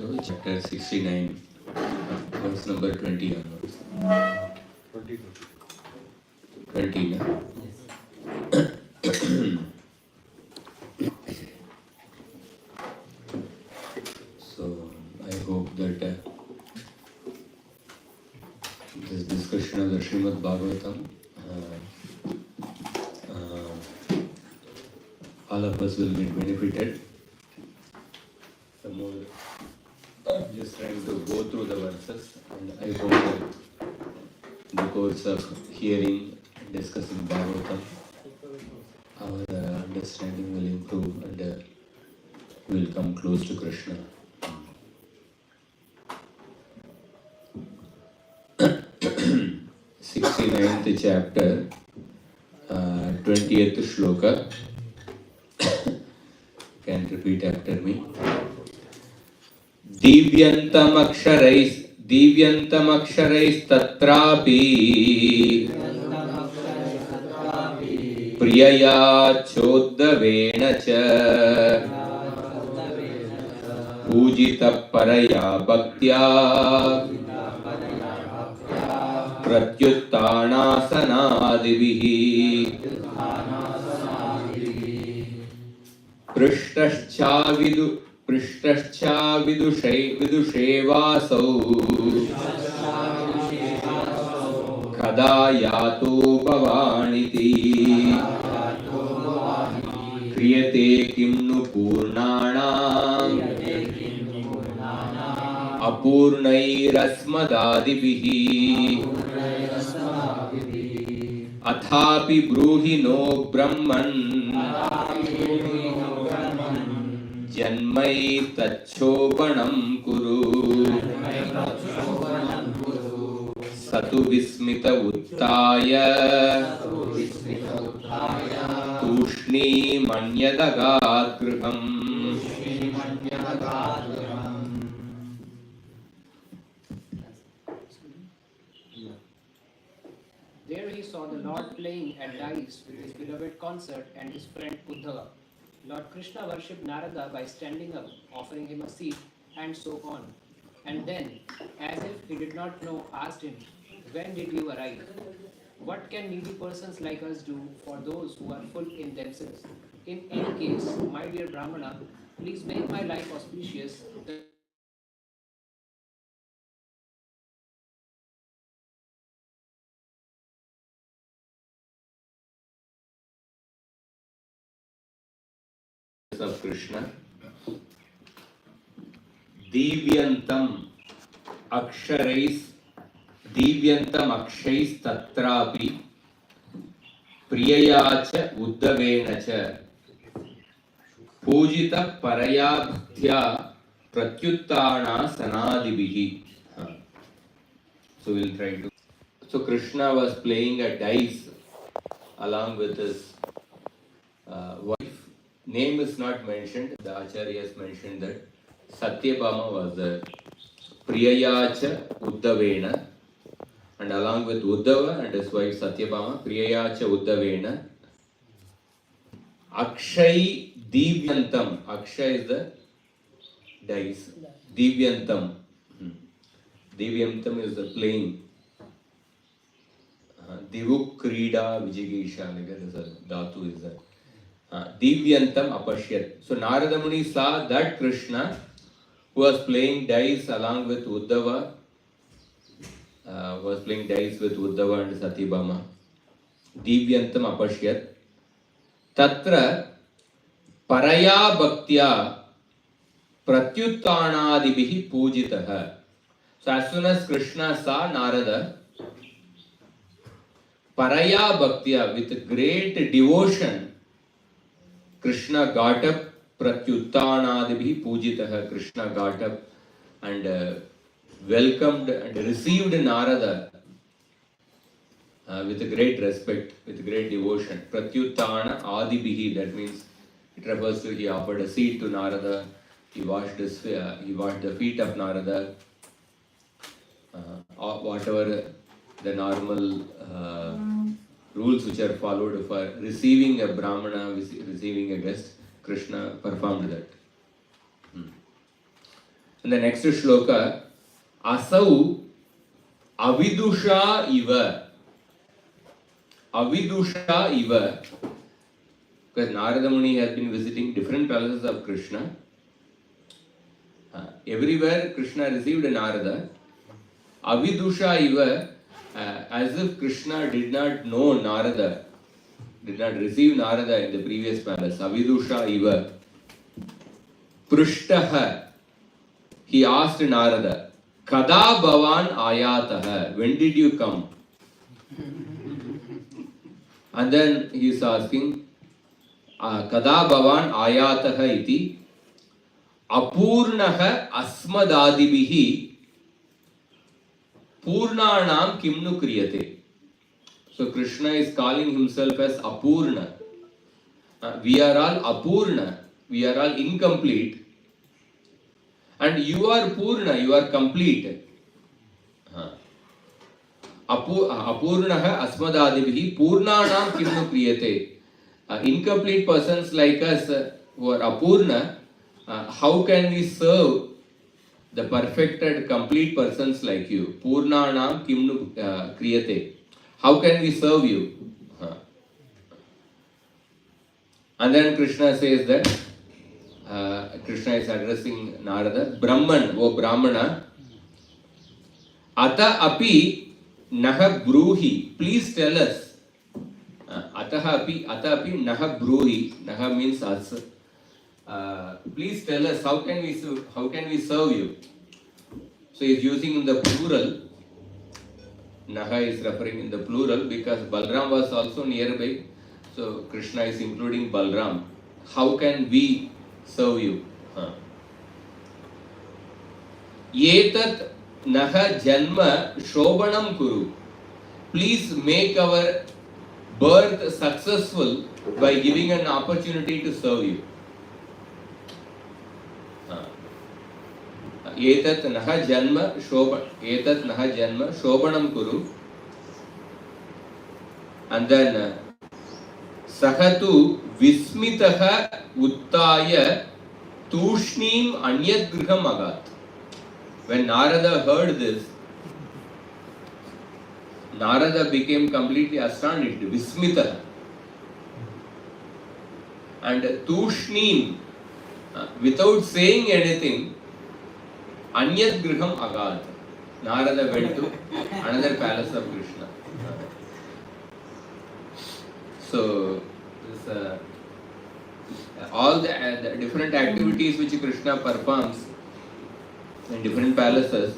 to chapter 69, verse number 20 onwards. 20, no? So, I hope that this discussion of the Srimad Bhagavatam, all of us will get benefited. The more I'm just trying to go through the verses, and I hope that in the course of hearing and discussing Bhagavatam, our understanding will improve and we will come close to Krishna. 69th chapter, 20th shloka. Can repeat after me. दिव्यन्तमक्षरैस् तत्रापि प्रियया चोद्दवेन च पूजितः परया भक्त्या प्रत्युत्थानासनादिभिः पृष्ठश्चाविदुषेवासौ कदा यातो भवानिति क्रियते किं नु पूर्णानाम् अपूर्णैरस्मदादिभिः अथापि ब्रूहि नो ब्रह्मन् जन्मैतच्छोभनं कुरु सतु विस्मित उत्थाय तूष्णीमन्यदगात् गृहम्. There he saw the Lord playing at dice with his beloved consort and his friend Uddhava. Lord Krishna worshipped Narada by standing up, offering him a seat, and so on. And then, as if he did not know, asked him, "When did you arrive? What can needy persons like us do for those who are full in themselves? In any case, my dear Brahmana, please make my life auspicious." Of Krishna, Divyantam Akshais Tatrapi Priyayacha Uddavenacha Pujita Paraya Bhaktya Pratyuttana Sanadibihi. So we'll try to. So Krishna was playing a dice along with his wife. Name is not mentioned. The Acharyas mentioned that Satyabhama was there. Priyayacha Uddavena, and along with Uddava and his wife Satyabhama, Priyayacha Uddavena, Akshay Divyantam. Akshay is the dice. Divyantam. Divyantam is the playing. Divuk Krida Vijigisha. There is a dhatu is that. Divyantam apashyat. So Narada Muni saw that Krishna who was playing dice along with Uddhava, and Satyabhama. Divyantam apashyat. Tatra paraya bhaktya pratyuttanadibihi pujitaha. So as soon as Krishna saw Narada, paraya bhaktya, with great devotion, Krishna got up, pratyuttanadibhi pujitaha. Krishna got up and welcomed and received Narada with great respect, with great devotion. Pratyuttana adibihi, that means it refers to he offered a seat to Narada, he washed the feet of Narada, whatever the normal rules which are followed for receiving a Brahmana, receiving a guest, Krishna performed that. And the next shloka, Asau Avidusha Iva. Avidusha Iva. Because Narada Muni has been visiting different palaces of Krishna. Everywhere Krishna received Narada. Avidusha Iva, as if Krishna did not know Narada, did not receive Narada in the previous palace. Avidusha Iva. Prishtaha. He asked Narada, Kada Bhavan Ayataha. When did you come? And then he is asking, Kada Bhavan Ayataha iti Apurnaha Asmadadibihi Purnanam Kimnu Kriyate. So Krishna is calling himself as Apurna. We are all Apurna. We are all incomplete. And you are Purna, you are complete. Apurnaha Asmadadibihi Purnanam Kimnu Kriyate. Incomplete persons like us who are Apurna, how can we serve the perfected, complete persons like you? Purnanam Kimnu Kriyate. How can we serve you? And then Krishna says that, Krishna is addressing Narada, Brahman, O Brahmana, Ata api naha bruhi. Please tell us. Ata api naha bruhi. Naha means us. Please tell us how can we serve you? So he is using the plural. Naha is referring in the plural because Balram was also nearby. So Krishna is including Balram. How can we serve you? Yetat naha janma shobhanam kuru. Please make our birth successful by giving an opportunity to serve you. Yetat naha janma shobhanam kuru. And then Sahatu vismitaha uttaya tushnim anyat griham agat. When Narada heard this, Narada became completely astonished, vismitaha. And tushnim, without saying anything, anyat griham agat. Narada went to another palace of Krishna. So, this, all the different activities which Krishna performs in different palaces,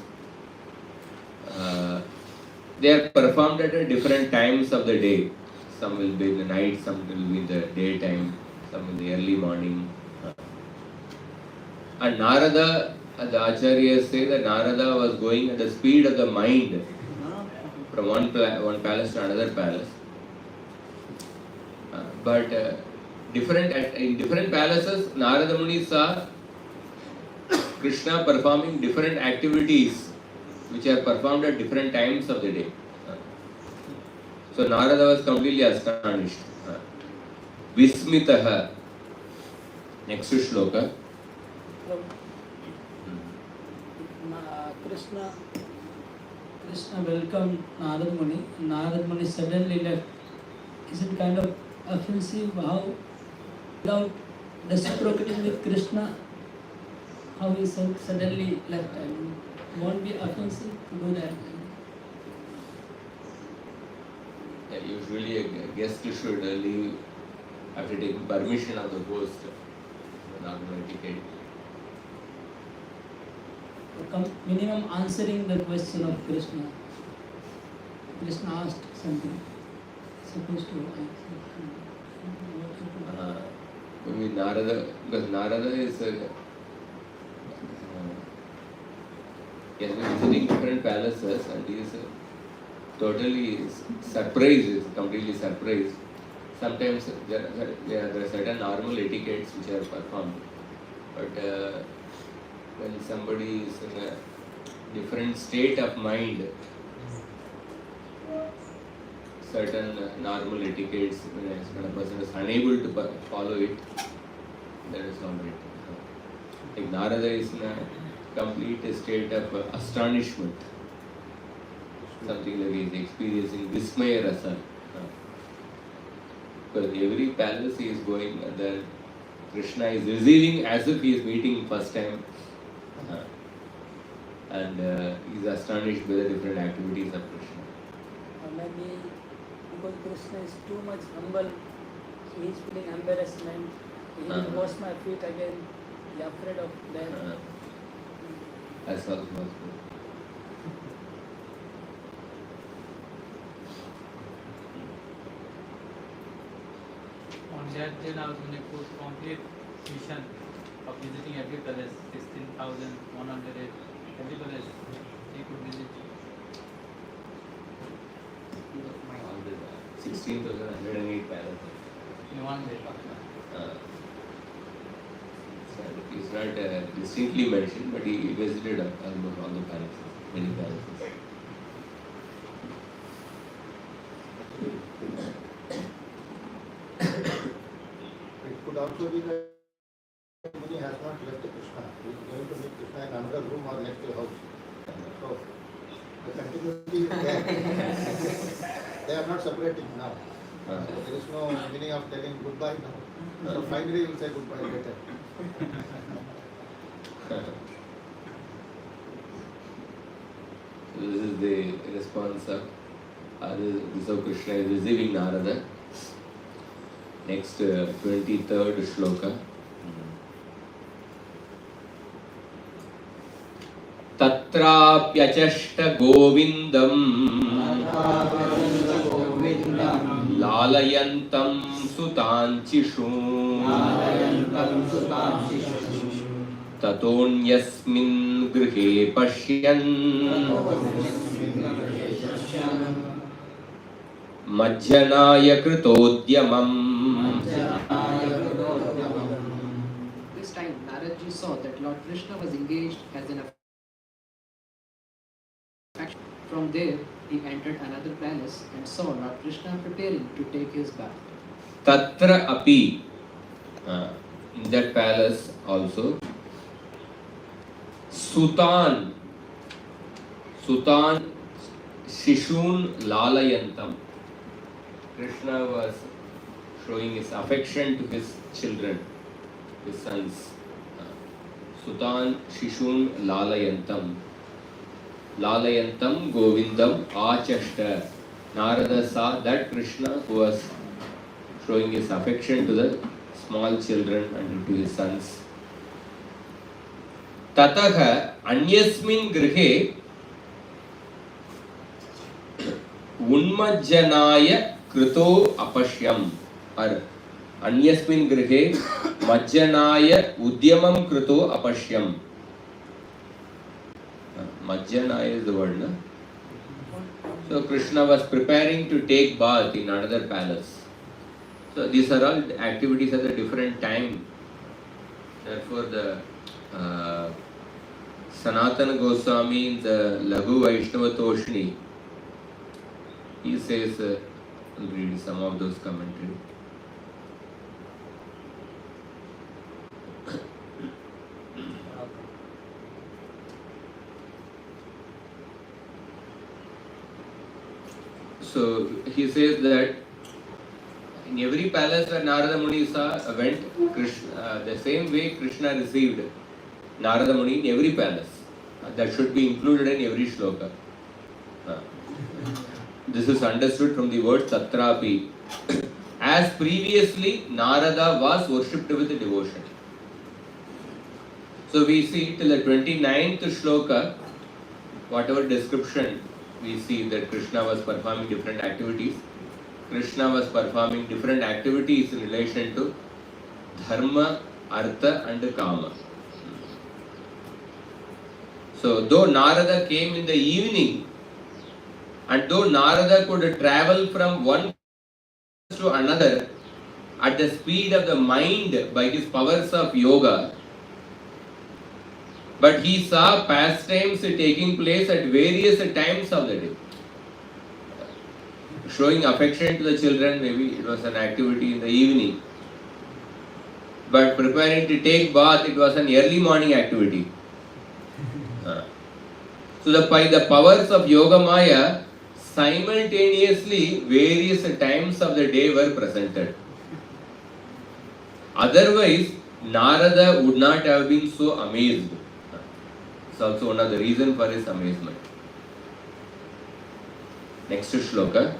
they are performed at different times of the day. Some will be in the night, some will be in the daytime, some in the early morning. And Narada, the Acharyas say that Narada was going at the speed of the mind from one palace to another palace. But in different palaces, Narada Muni saw Krishna performing different activities which are performed at different times of the day. So Narada was completely astonished. Vismitaha. Next shloka. Krishna welcomed Narada Muni. Narada Muni suddenly left. Is it kind of offensive how without reciprocating with Krishna, how he suddenly left? I mean, won't be offensive to do that? Yeah, usually a guest should leave after taking permission of the host. Not going to take it. Minimum answering the question of Krishna. Krishna asked something. Supposed to answer. Maybe Narada, because Narada is he has been visiting different palaces and he is totally surprised, is completely surprised. Sometimes there are certain normal etiquettes which are performed, but when somebody is in a different state of mind, certain normal etiquettes, when a person is unable to follow it, that is not right. Like Narada is in a complete state of astonishment. Something like he is experiencing Vismaya Rasa. Because every palace he is going, and then Krishna is receiving as if he is meeting first time. And he is astonished by the different activities of Krishna. Or maybe because Krishna is too much humble, so he is feeling embarrassment. He will wash my feet again. He is afraid of that. That's also possible. On that day, I was going to put complete mission of visiting every palace, 16,108, every palace he could visit. 16,108 palaces. In one day. It's not distinctly mentioned, but he visited almost all the palaces, many palaces. It could also be that Muni has not left Krishna. He is going to meet Krishna in another room or next to the house. So the continuity is there. They are not separating now. There is no meaning of telling goodbye now. So finally you will say goodbye later. So this is the response of this is how Krishna is receiving Narada. Next 23rd shloka. Tatrapyachashta govindam lalayantam sutanchishum tatonyasmin grihe pashyan majjanaya kritodyamam. This time, Naradji saw that Lord Krishna was engaged as an affection. From there, he entered another palace and saw Lord Krishna preparing to take his bath. Tatra api, in that palace also, Sutan Shishun Lalayantam. Krishna was showing his affection to his children, his sons. Sutan Shishun Lalayantam. Lalayantam Govindam Achashta. Narada saw that Krishna who was showing his affection to the small children and to his sons. Tataha anyasmin grihe unmajjanaya krito apashyam. Or anyasmin grihe majjanaya udyamam krito apashyam. Majjanaya is the word, no? So Krishna was preparing to take bath in another palace. So these are all activities at a different time. Therefore the Sanatana Goswami in the Laghu Vaishnava Toshni, he says, I'll read some of those commentaries. So he says that in every palace where Narada Muni went, Krishna, the same way Krishna received Narada Muni in every palace. That should be included in every shloka. This is understood from the word Tatrapi. As previously, Narada was worshipped with devotion. So we see till the 29th shloka, whatever description we see that Krishna was performing different activities. Krishna was performing different activities in relation to Dharma, Artha and Kama. So though Narada came in the evening, and though Narada could travel from one place to another at the speed of the mind by his powers of yoga, but he saw pastimes taking place at various times of the day. Showing affection to the children, maybe it was an activity in the evening. But preparing to take bath, it was an early morning activity. So by the powers of Yoga Maya, simultaneously various times of the day were presented. Otherwise, Narada would not have been so amazed. It's also one of the reasons for his amazement. Next shloka.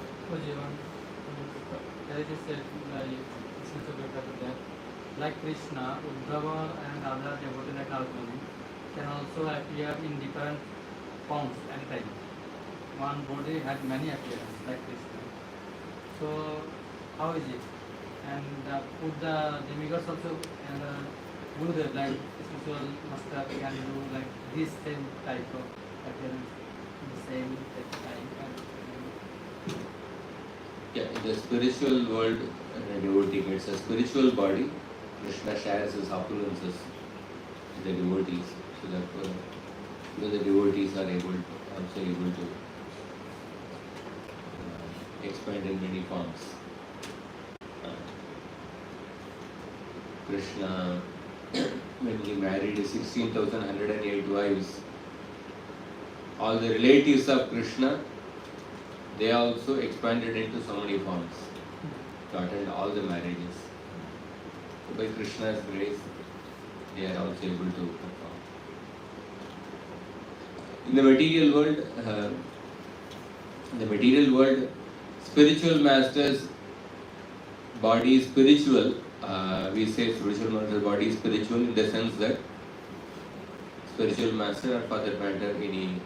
Like Krishna, Uddhava and other devotees like Arjuna can also appear in different forms and types. One body had many appearances like Krishna. So how is it? And would the demigods also and do the like spiritual master can do like this same type of appearance in the same time? Yeah, in the spiritual world, a devotee gets a spiritual body. Krishna shares his opulences with the devotees. So therefore, even the devotees are also able to expand in many forms. Krishna, when he married 16,108 wives, all the relatives of Krishna, they also expanded into so many forms to attend all the marriages. So by Krishna's grace, they are also able to perform. In the material world, spiritual masters' body is spiritual. We say spiritual master's body is spiritual in the sense that spiritual master, or for that matter, any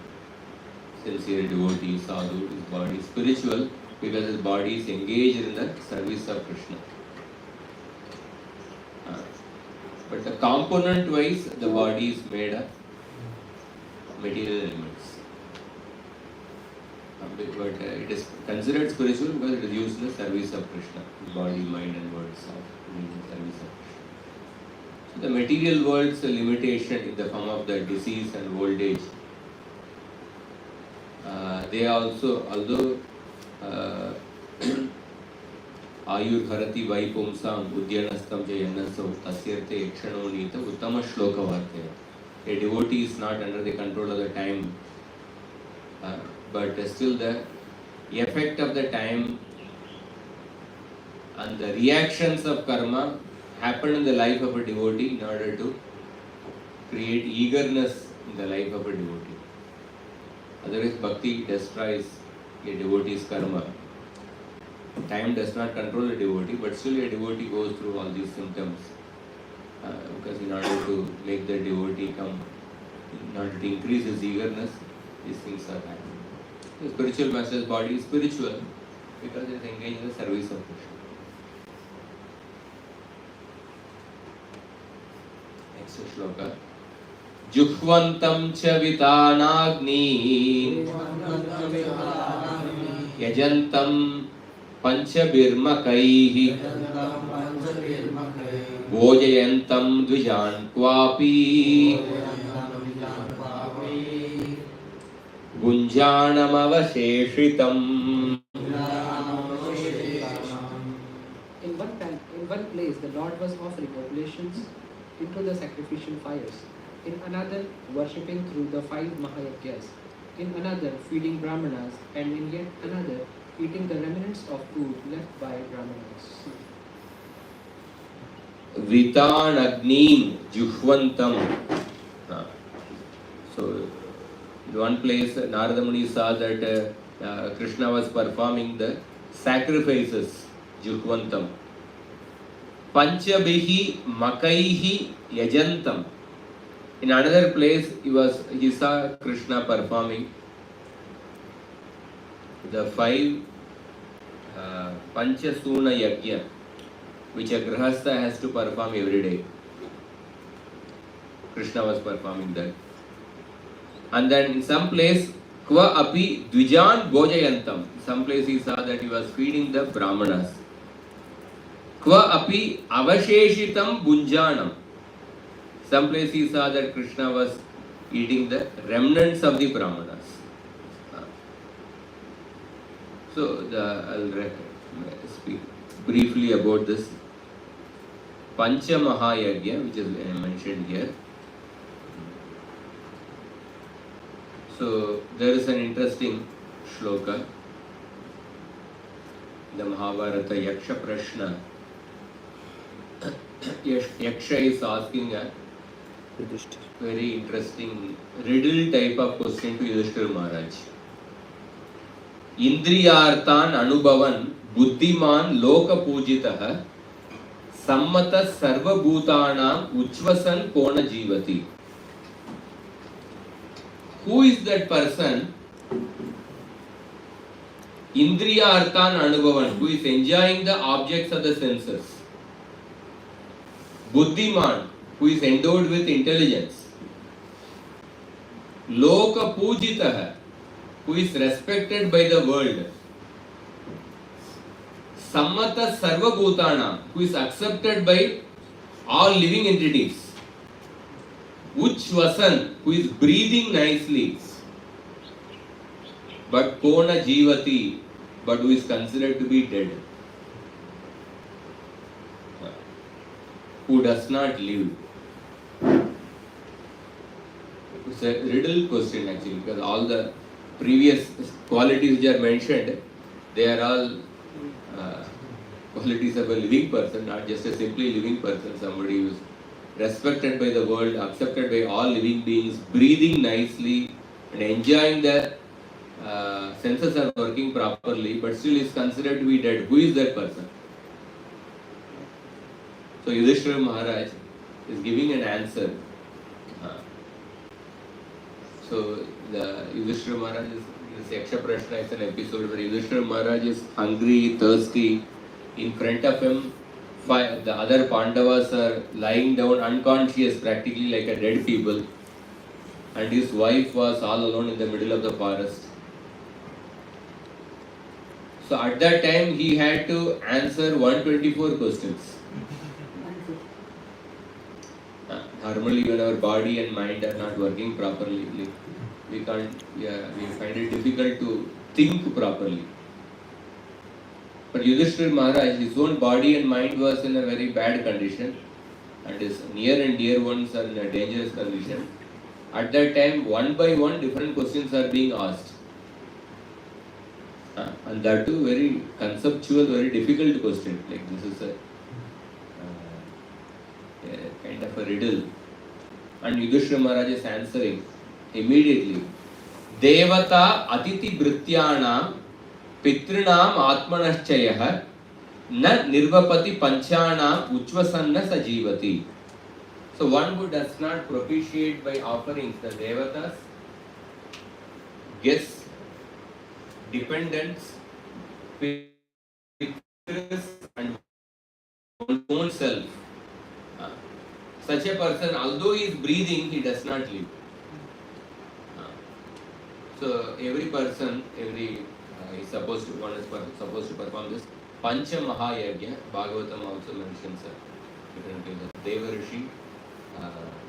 sincere devotee, sadhu, his body is spiritual because his body is engaged in the service of Krishna. But the component wise, the body is made of material elements. But it is considered spiritual because it is used in the service of Krishna. Body, mind, and words are in the service of Krishna. So the material world's limitation in the form of the disease and old age. They also, although Ayur Bharati Vai Pumsam Udyanastam Jayanasam Tasyarte Ekshanonita Uttama Shloka Vartaya. A devotee is not under the control of the time, but still the effect of the time and the reactions of karma happen in the life of a devotee in order to create eagerness in the life of a devotee. Otherwise, bhakti destroys a devotee's karma. Time does not control a devotee, but still a devotee goes through all these symptoms because in order to make the devotee come, in order to increase his eagerness, these things are happening. The spiritual master's body is spiritual because it is engaged in the service of Krishna. Next shloka. Juhvantam cha vitanagni yajantam panchabirmakaihi vojayantam dvijan kvapi gunjanamavasheshitam. In one place, the Lord was offering oblations into the sacrificial fires. In another, worshipping through the 5 Mahayajnas. In another, feeding Brahmanas. And in yet another, eating the remnants of food left by Brahmanas. Vitanagnim Juhvantam. So, in one place, Narada Muni saw that Krishna was performing the sacrifices, Juhvantam. Panchabihi Makaihi Yajantam. In another place, he saw Krishna performing the 5 Panchasuna Yajna, which a Grahastha has to perform every day. Krishna was performing that. And then in some place, Kva api Dvijan Bojayantam. Some place he saw that he was feeding the Brahmanas. Kva api Avasheshitam Bunjanam. Some place he saw that Krishna was eating the remnants of the Brahmanas. So I'll speak briefly about this Pancha Mahayagya, which is mentioned here. So there is an interesting shloka in the Mahabharata, Yaksha Prashna. Yaksha is asking a very interesting riddle type of question to Yudhishthira Maharaj. Indriyartan Anubavan Buddhiman Loka Pujitah Sammata Sarva Bhutanam Uchvasan Kona Jivati. Who is that person? Indriyartan Anubavan, who is enjoying the objects of the senses. Buddhiman, who is endowed with intelligence. Loka Pujitah, who is respected by the world. Sammata Sarva Bhutana, who is accepted by all living entities. Uchvasan, who is breathing nicely. But Kona Jivati, but who is considered to be dead. Who does not live. It's a riddle question actually, because all the previous qualities which are mentioned, they are all qualities of a living person, not just a simply living person, somebody who is respected by the world, accepted by all living beings, breathing nicely and enjoying the senses are working properly, but still is considered to be dead. Who is that person? So Yudhishthira Maharaj is giving an answer. So the Yudhishthira Maharaj is, this Yaksha Prashna is an episode where Yudhishthira Maharaj is hungry, thirsty. In front of him, the other Pandavas are lying down unconscious, practically like a dead people. And his wife was all alone in the middle of the forest. So at that time, he had to answer 124 questions. Normally, when our body and mind are not working properly, we find it difficult to think properly. But Yudhishthira Maharaj, his own body and mind was in a very bad condition, and his near and dear ones are in a dangerous condition. At that time, one by one, different questions are being asked. And that too very conceptual, very difficult question. Like this is a kind of a riddle. And Yudhishthira Maharaj is answering immediately. Devata Atiti Brityanam Pitrinam Atmanashchayah Na Nirvapati Panchanam Uchvasanna Sajivati. So one who does not propitiate by offerings the devatas, guests, dependents, pitris and own self. Such a person, although he is breathing, he does not live. So every person, is supposed to perform this Pancha Mahayagya. Bhagavatam also mentions differently. Devarshi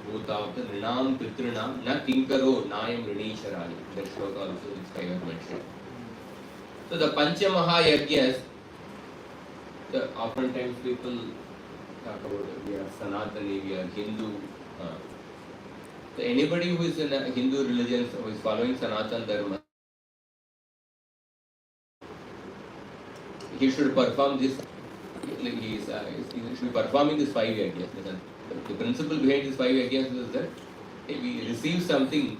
Bhutavata Nrinam Pitrinam Na Kinkaro Nayam Rinisharayi. That shloka also is kind of mentioned. So the Pancha Mahayagyas, oftentimes people talk about we are Sanatani, we are Hindu. So anybody who is in a Hindu religion, who is following Sanatan Dharma, he should perform this. He should be performing this 5 yagyas. The principle behind this 5 yagyas is that we receive something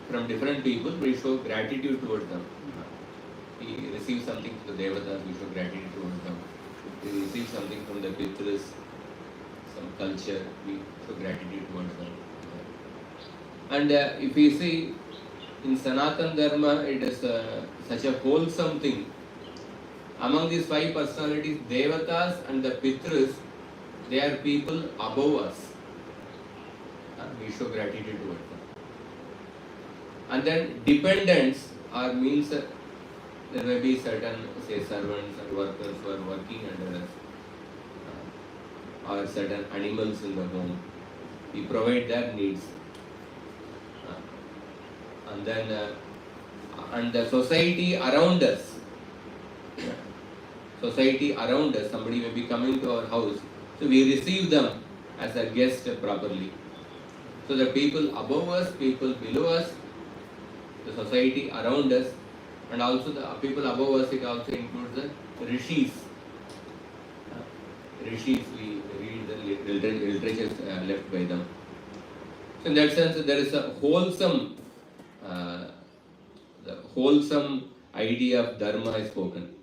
from different people, we show gratitude towards them. We receive something from the devatas, we show gratitude towards them. We receive something from the pitris, some culture, we show gratitude towards them. And if we see in Sanatan Dharma, it is such a wholesome thing. Among these 5 personalities, devatas and the pitris, they are people above us. We show gratitude towards them. And then dependents means there may be certain, say, servants or workers who are working under us, or certain animals in the home. We provide their needs. And then and the society around us. Somebody may be coming to our house, so we receive them as a guest properly. So the people above us, people below us, the society around us, and also the people above us. It also includes the rishis. Rishis, we read the literature left by them. So in that sense, there is a uh, wholesome idea of dharma is spoken.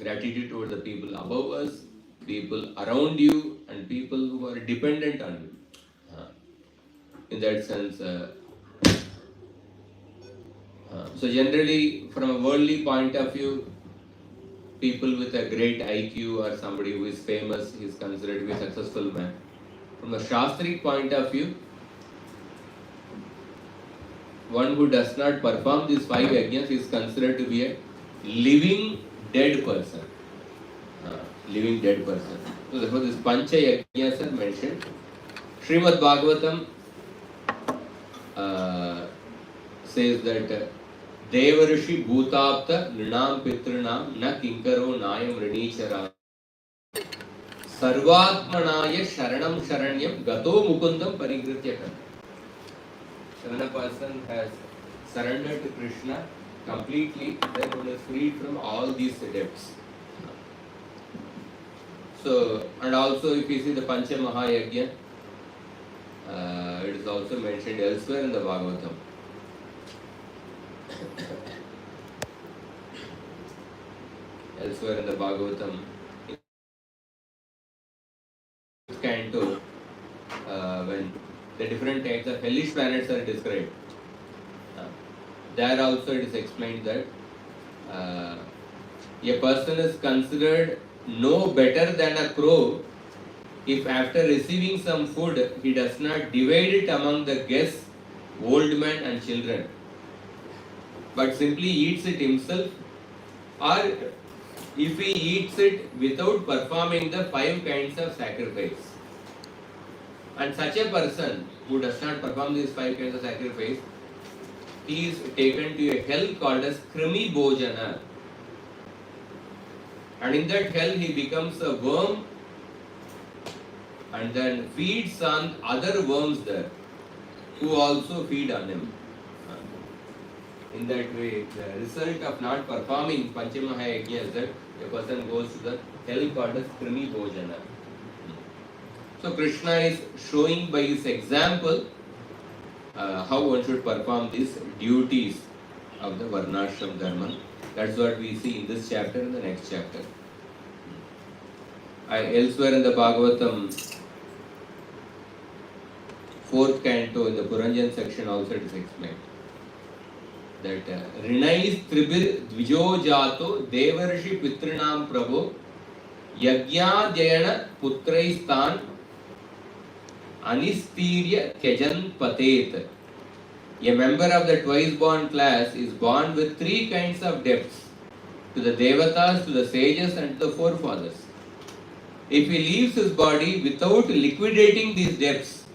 Gratitude towards the people above us, people around you, and people who are dependent on you. In that sense, so generally, from a worldly point of view, people with a great IQ or somebody who is famous is considered to be a successful man. From a Shastric point of view, one who does not perform these 5 yajnas is considered to be a living dead person. Living dead person. So therefore this Pancha yajnas are mentioned. Srimad Bhagavatam says that Devarshi Bhutapta Nrinam Pitrinam Na Kinkaro Nayam Rinichara Sarvatmanaya Sharanam Sharanyam Gato Mukundam Parigrityakam. So when a person has surrendered to Krishna completely, then one is freed from all these debts. So, and also if you see the Pancha Mahayagya, it is also mentioned elsewhere in the Bhagavatam. Elsewhere in the Bhagavatam, canto, when the different types of hellish planets are described, there also it is explained that a person is considered no better than a crow if after receiving some food he does not divide it among the guests, old men and children, but simply eats it himself, or if he eats it without performing the 5 kinds of sacrifice. And such a person who does not perform these 5 kinds of sacrifice, he is taken to a hell called as Krimi Bhojana. And in that hell he becomes a worm and then feeds on other worms there who also feed on him. In that way, the result of not performing Panchamahayagya is that a person goes to the hell called as Krimi Bhojana. So Krishna is showing by his example how one should perform these duties of the Varnashram Dharma. That's what we see in this chapter and the next chapter. Elsewhere in the Bhagavatam, 4th canto in the Puranjan section also it is explained that Rinais Tribir Dvijo Jato Devarshi Pitrinam Prabhu Yagya Jayana Putraistan Anistirya Kyajan Patet. A member of the twice born class is born with 3 kinds of debts, to the Devatas, to the sages and to the forefathers. If he leaves his body without liquidating these debts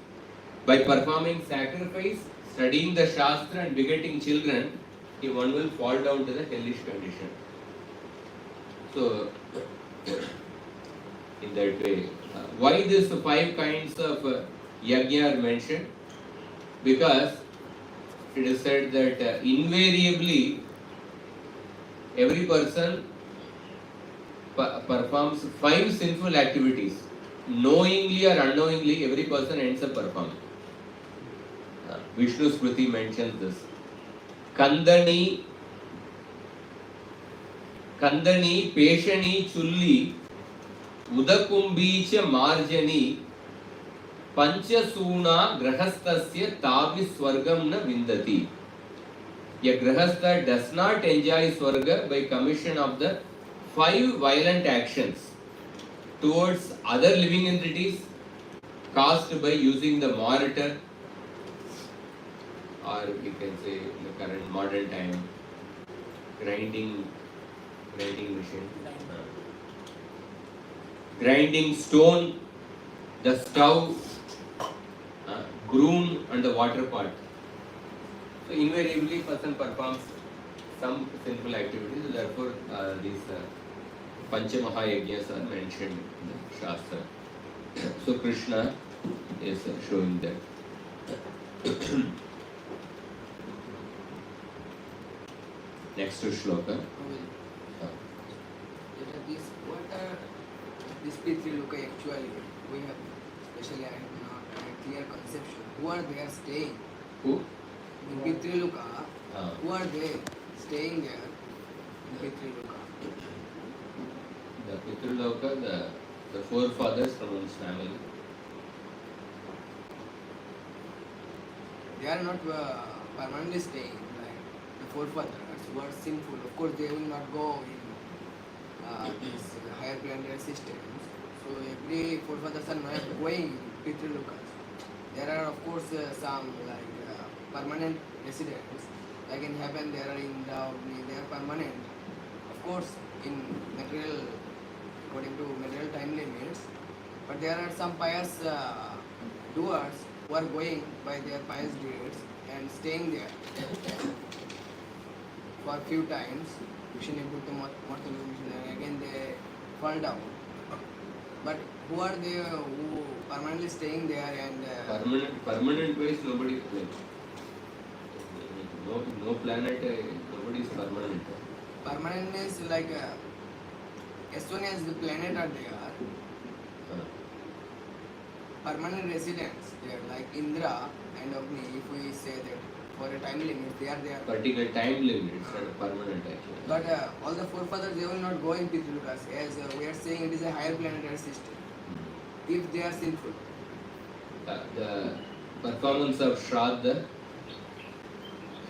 by performing sacrifice, studying the Shastra and begetting children, one will fall down to the hellish condition. So, in that way, why these 5 kinds of yajna are mentioned? Because it is said that invariably every person performs 5 sinful activities. Knowingly or unknowingly, every person ends up performing. Vishnu Smriti mentions this. Kandani, Peshani, Chulli, Udakumbi cha Marjani, Panchasuna Grahastasya Tavi Swargam na Vindati. A Grahastha does not enjoy Swarga by commission of the 5 violent actions towards other living entities caused by using the mortar, or we can say in the current modern time, grinding machine, grinding stone, the stove, broom and the water pot. So invariably person performs some sinful activities, therefore these Panchamahayagnas are mentioned in the Shastra. So Krishna is showing that. Next to shloka. What are these Pitri-loka actually? We have especially I have not a clear conception. Who are they staying? Who? In Pitri-loka, Ah. who are they staying there in Pitri-loka? The Pitruloka, the forefathers from one's family. They are not permanently staying, like the forefathers who are sinful. Of course, they will not go in this higher planetary systems. So every forefathers are not going in Pitri-lokas. There are of course some like permanent residents. Like in heaven, there are in the they are permanent. Of course, in material, according to material time limits. But there are some pious doers who are going by their pious deeds and staying there for few times. Mission into mortal mission, and again they fall down. But who are they who permanently staying there and Permanent wise nobody like no planet nobody is permanent. permanent is like as soon as the planet are there, permanent residents there like Indra and Agni. If we say that for a time limit, they are there. Particular time limit, it's not permanent actually. But all the forefathers, they will not go in Pitrulokas, as we are saying it is a higher planetary system. If they are sinful, The performance of Shraddha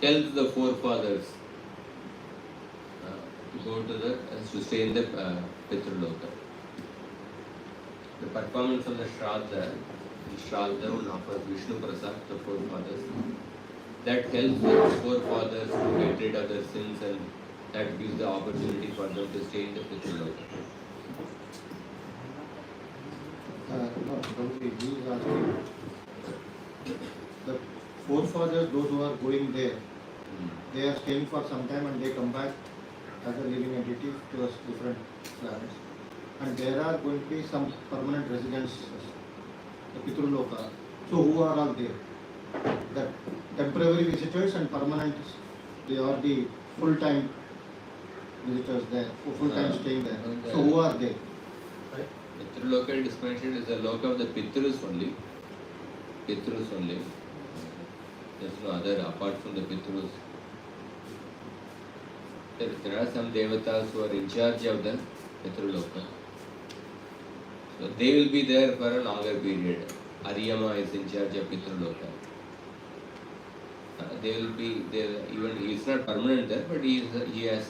helps the forefathers to go to stay in the Pitruloka. The performance of the Shraddha will offer Vishnu Prasad, the forefathers. That helps the forefathers to get rid of their sins, and that gives the opportunity for them to stay in the Pitruloka. No, Prabhuji, he is asking the forefathers, those who are going there, they are staying for some time and they come back as a living entity to us different planets. And there are going to be some permanent residents, the Pitruloka. So who are all there? The temporary visitors and permanent, they are the full-time visitors there, full-time staying there. So who are they? Right? Pitruloka is mentioned as the loka of the Pitrus only. Pitrus only. There's no other apart from the Pitrus. There are some devatas who are in charge of the Pitruloka. So they will be there for a longer period. Ariyama is in charge of Pitruloka. They will be there, even he is not permanent there, but he has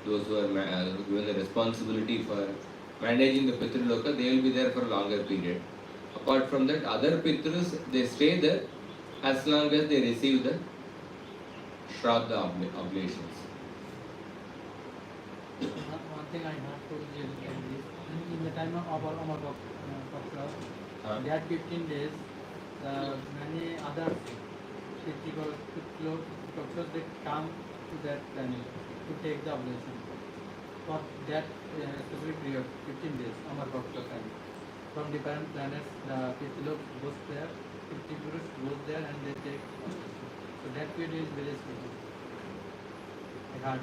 those who are given the responsibility for managing the Pitruloka, they will be there for a longer period. Apart from that, other Pitrus, they stay there as long as they receive the Shraddha oblations. One thing I have to tell you is, in the time of our that 15 days, many other doctors they come to that planet to take the oblation. For that specific period, 15 days, Amar Bhakta time. From different planets, the Pitilok goes there, Pitilok goes there and they take. So that period is very special. I heard.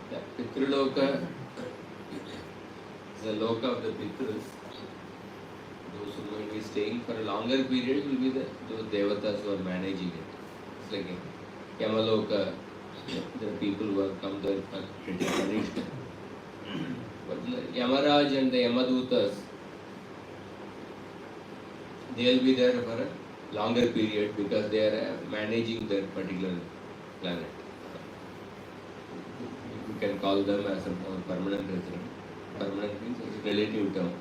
The Pitruloka is the loka of the Pitrus. Those who will be staying for a longer period will be those devatas who are managing it. It's like a Yamaloka, there are people who have come there for pretty punishment. But Yamaraj and the Yamadutas, they will be there for a longer period because they are managing their particular planet. You can call them as a permanent resident. Permanent means it's a relative term.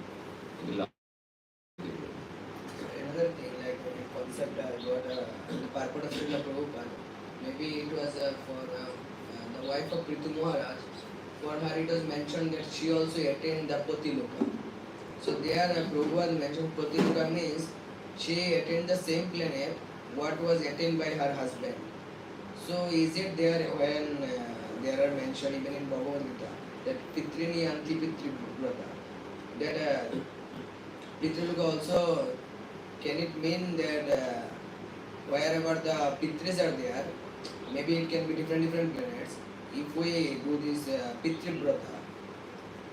another thing like a concept got the purpose of Srila Prabhupada. Maybe it was for the wife of Prithu Maharaj. For her it was mentioned that she also attained the Patiloka. So there Prabhupada mentioned Patiloka means she attained the same planet what was attained by her husband. So is it there when there are mentioned even in Bhagavad Gita that Pitrini Anti Pitri Brata, that Pitruloka also, can it mean that wherever the Pitris are there, maybe it can be different planets. If we do this Pitri Brata,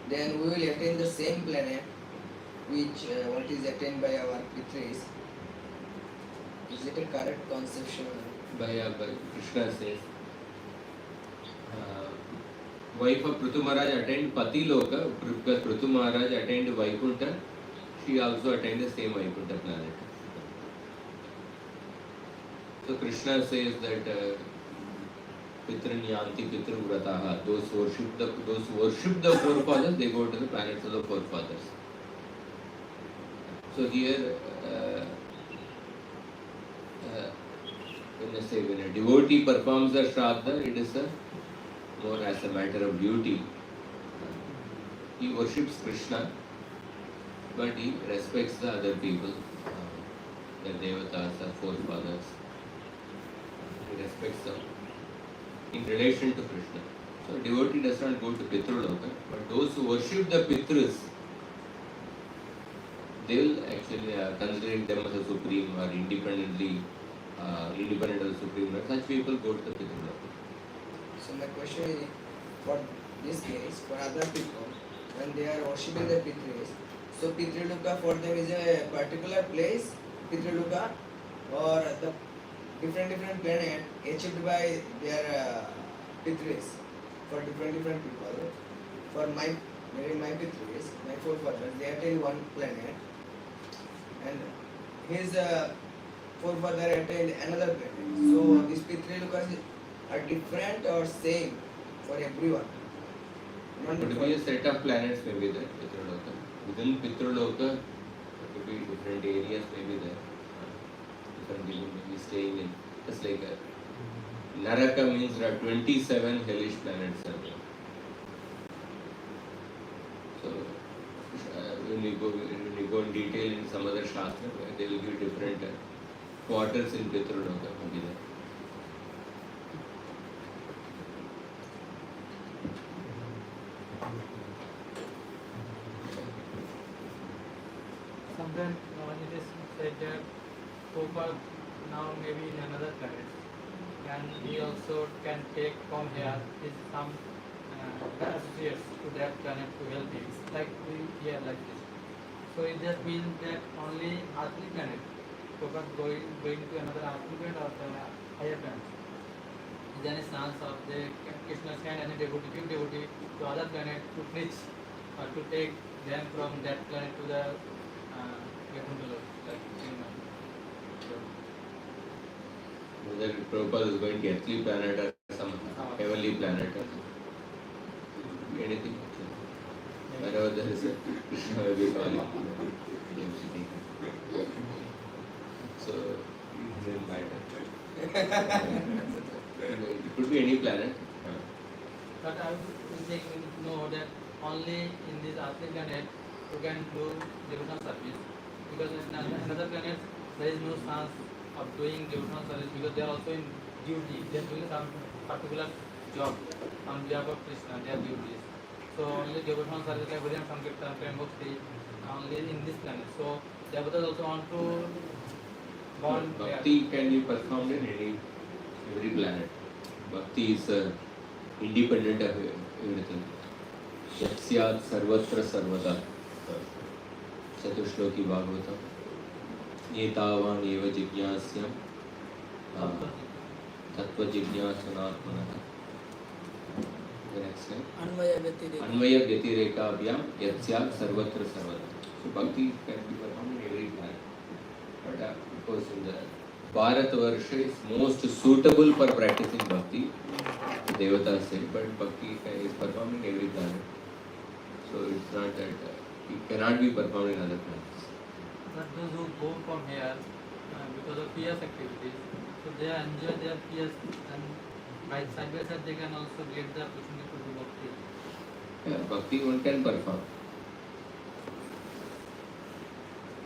then we will attain the same planet which what is attained by our Pitris. Is it a correct conception? By Krishna says, wife of Prithu Maharaj attained Pati Loka, because Prithu Maharaj attained Vaikuntha, she also attained the same Vaikuntha planet. So Krishna says that Pitran Yanti Pitru Vrataha, those who worship the forefathers, they go to the planets of the forefathers. So here, when a devotee performs the Shraddha, it is more as a matter of duty. He worships Krishna, but he respects the other people, the devatas, the forefathers. He respects them in relation to Krishna. So a devotee does not go to Pitraloka, but those who worship the Pitras, they will actually considering them as a supreme or independent of the supreme Lord. Such people go to the Pitraloka. So my question is, for this case, for other people, when they are worshipping the Pitris, so Pitriloka for them is a particular place, Pitriloka, or the different planet achieved by their Pitris for different people. For maybe my Pitris, my forefathers, they attained one planet, and his forefather attained another planet. So these Pitrilokas are different or same for everyone. Not Could be a set of planets may be there, Pitraloka. Within Pitraloka, there could be different areas may be there. Different people may be staying in. Just like Naraka means there are 27 hellish planets are there. So when we go in detail in some other Shastra, they will give different quarters in Pitraloka may be there. Sometimes it is said that Prabhupada now maybe in another planet, and he also can take from here his some associates to that planet to help him, like we here like this. So it just means that only earthly planet, Prabhupada going to another earthly planet or higher planet. Is there any chance of the Krishna send any devotee, few devotee to other planet to preach or to take them from that planet to the whether Prabhupada is going to earthly planet or some heavenly planet or anything. Wherever there is a Krishna will be calling. So, it doesn't matter. It could be any planet. But I would think we know that only in this earthly planet you can do devotional service, because in another planet there is no chance of doing devotional service because they are also in duty. They are doing some particular job on behalf of Krishna, their duties. So only devotional service like Bhajan Sankirtan, Prem Bhakti, only in this planet. So devotees also want to born there. Bhakti can be performed in every planet. Bhakti is independent of everything. Yasyat sarvatra sarvada. चतुश्लोकी Bhagavatam एतावान एव जिज्ञास्यम तत्व जिज्ञासनात्मनः अन्वय व्यतिरेकाभ्याम यस्यात् सर्वत्र सर्वदा. So bhakti can be performed in every planet. But of course in the Bharatvarsha is most suitable for practicing bhakti. Devatas say, but bhakti is performed in every planet. So it's not that it cannot be performed in other planets. But those who go from here because of fierce activities, so they enjoy their fierce, and by side they can also get the opportunity to do bhakti. Yeah, bhakti one can perform.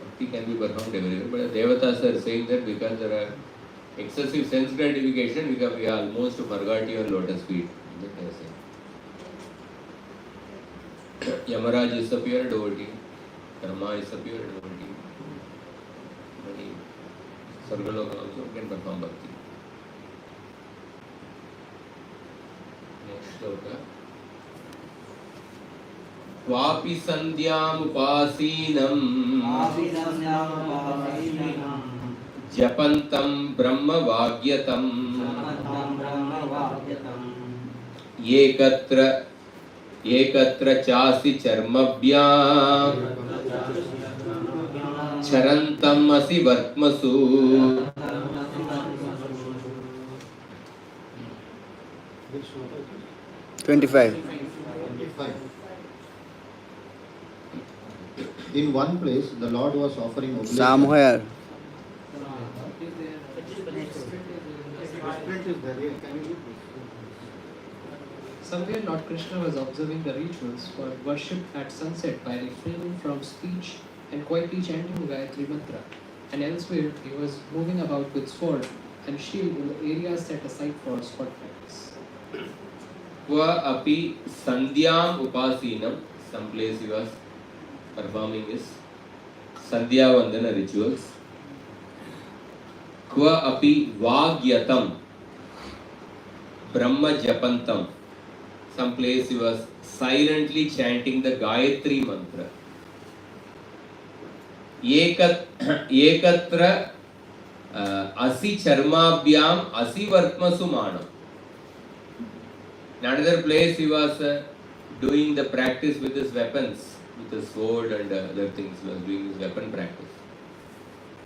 Bhakti can be performed everywhere, but the Devatas are saying that because there are excessive sense gratification, because we almost forgot your lotus feet. That they are saying. Yamaraj is a pure devotee, Karma is a pure devotee. Sargaloka also can perform bhakti. Next shloka. Vapi sandhyam upasinam japantam brahma vagyatam ekatra chasi charmabhyam charantam asi vartmasu. 25. 25. In one place, the Lord was offering oblation. Somewhere. Somewhere Lord Krishna was observing the rituals for worship at sunset by refraining from speech and quietly chanting the Gayatri mantra. And elsewhere he was moving about with sword and shield in the areas set aside for sport practice. Kva api sandhyam upasinam, some place he was performing his sandhya vandana rituals. Kva api vagyatam brahma japantam, some place he was silently chanting the Gayatri mantra. Ekatra asi charmabhyam asi vartmasu manam. In another place he was doing the practice with his weapons, with his sword and other things. He was doing his weapon practice.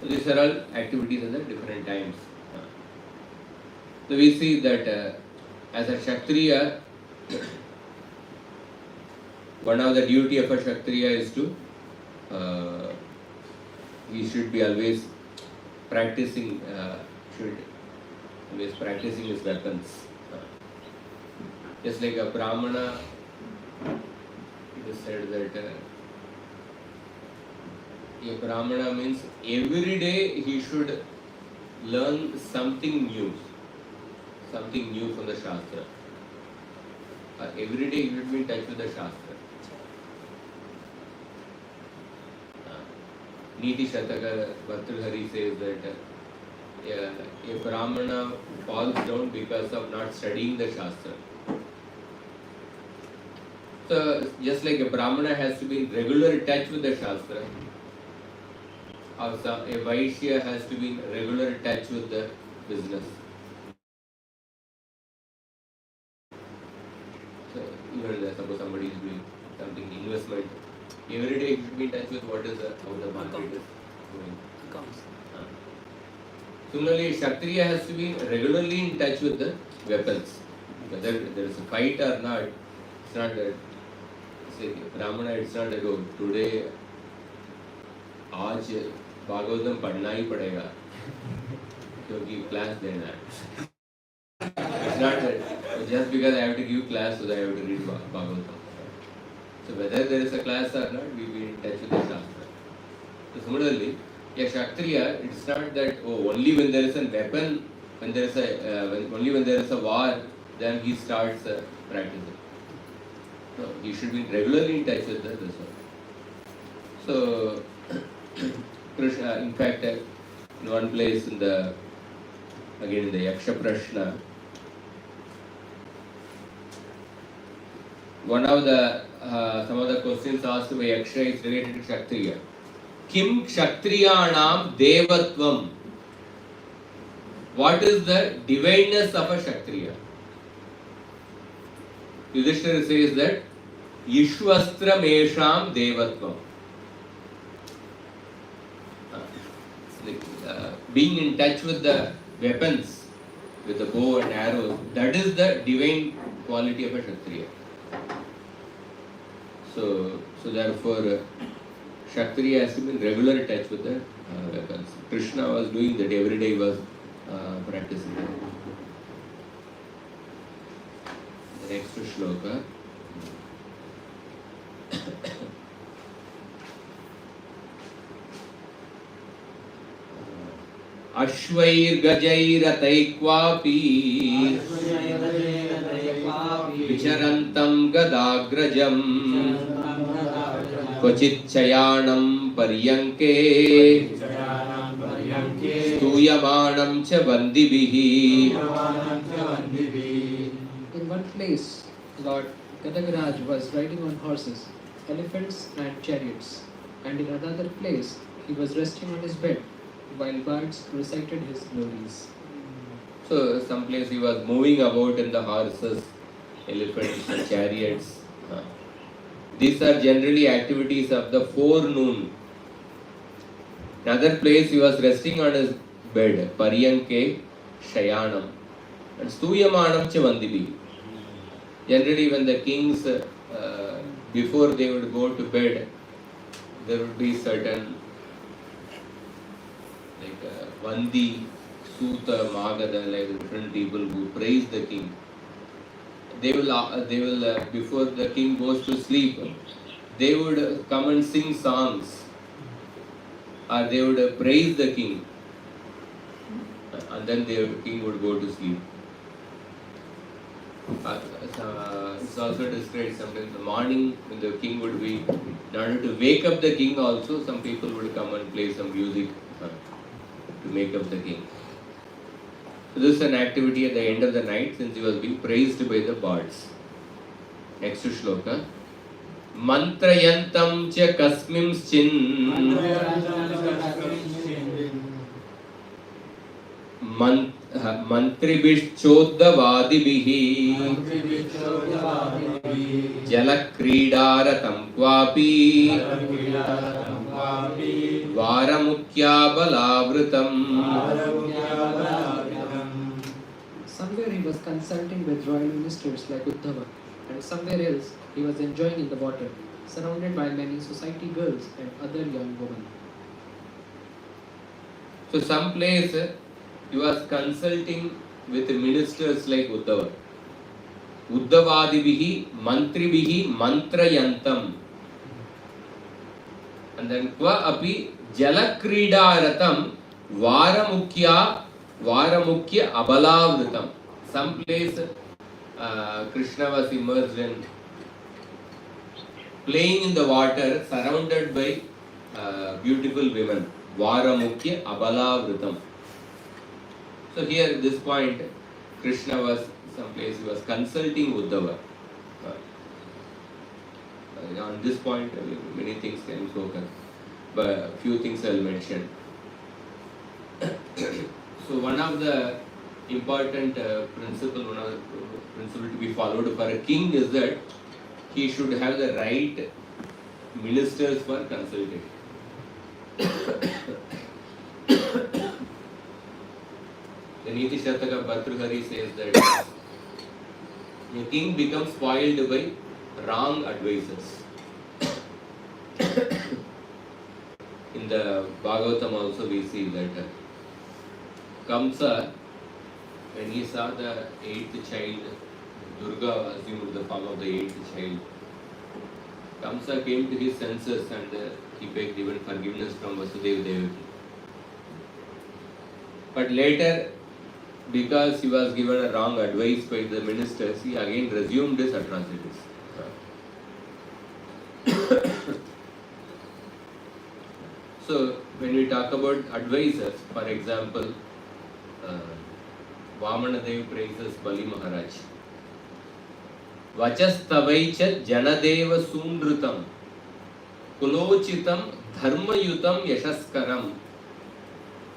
So these are all activities at the different times. So we see that as a Kshatriya, one of the duty of a Kshatriya is to he should be always practicing his weapons. Just like a Brahmana, it is said that a Brahmana means every day he should learn something new from the Shastra. Every day he should be in touch with the Shastra. Niti Shataka Bhartrhari says that a Brahmana falls down because of not studying the Shastra. So, just like a Brahmana has to be in regular touch with the Shastra, also a Vaishya has to be in regular touch with the business. So, even suppose somebody is doing something investment, every day you should be in touch with what is how the market is going. Similarly, Kshatriya has to be regularly in touch with the weapons. Whether there is a fight or not, it's not that. Say, Brahmana, it's not like, oh, today, आज भागवतम पढ़ना ही पड़ेगा क्योंकि class देना है. It's not that just because I have to give class, so that I have to read Bhagavatam. So whether there is a class or not, we be in touch with the Shastra. So similarly, a Kshatriya, it's not that only when there is a weapon, when there is only when there is a war, then he starts practicing. No, he should be regularly in touch with this one. So, Krishna, in fact, in one place in the Yaksha Prashna, one of the some of the questions asked by Yaksha is related to Kshatriya. Kim Kshatriyanam Devatvam? What is the divineness of a Kshatriya? Yudhishthira says that Ishwastra Mesham Devatvam. Being in touch with the weapons, with the bow and arrows, that is the divine quality of a Kshatriya. So therefore, Kshatriya has to be in regular touch with the weapons. Krishna was doing that every day. He was practicing that. The next shloka. अश्वैर्गजैरतैक्वापि विचरन्तं गदाग्रजम् क्वचित् शयानं पर्यङ्के स्तूयमानं च वन्दिभिः. In one place, Lord Gadagaraj was riding on horses, elephants, and chariots, and in another place, he was resting on his bed while bards recited his glories. So, someplace he was moving about in the horses, elephants, and chariots. These are generally activities of the forenoon. Another place he was resting on his bed, Paryanke Shayanam, and Stuyamanam Chavandibhi. Generally, when the kings, before they would go to bed, there would be certain Vandi, Suta, Magada, like different people who praise the king. They will before the king goes to sleep, they would come and sing songs, or they would praise the king, and then the king would go to sleep. It's also described sometimes in the morning when the king would be, in order to wake up the king also, some people would come and play some music to make up the king. So this is an activity at the end of the night since he was being praised by the bards. Next shloka. Mantrayantam cha kasmimschin mantribhishchodavadibihi jalakridaratam kvapi varamukyabalavritam. Somewhere he was consulting with royal ministers like Uddhava, and somewhere else he was enjoying in the water, surrounded by many society girls and other young women. So some place he was consulting with ministers like Uddhava. Uddhavadibihi mantribihi mantrayantam. And then kva api jalakridaratam varamukya abalavritam. Some place Krishna was immersed in playing in the water, surrounded by beautiful women. Varamukya abalavritam. So here at this point, Krishna was someplace he was consulting Uddhava. On this point, many things can be spoken, but a few things I will mention. So one of the important principle to be followed for a king is that he should have the right ministers for consultation. The Niti Shataka Bhartrhari says that a king becomes spoiled by wrong advisors. In the Bhagavatam also we see that Kamsa, when he saw the 8th child, Durga assumed the form of the 8th child. Kamsa came to his senses and he begged even forgiveness from Vasudeva Devaki. But later, because he was given a wrong advice by the ministers, he again resumed his atrocities. So, when we talk about advisors, for example, Vamanadev praises Bali Maharaj. Vachasthavaicha Janadeva Sundrutam Kulochitam Dharmayutam Yashaskaram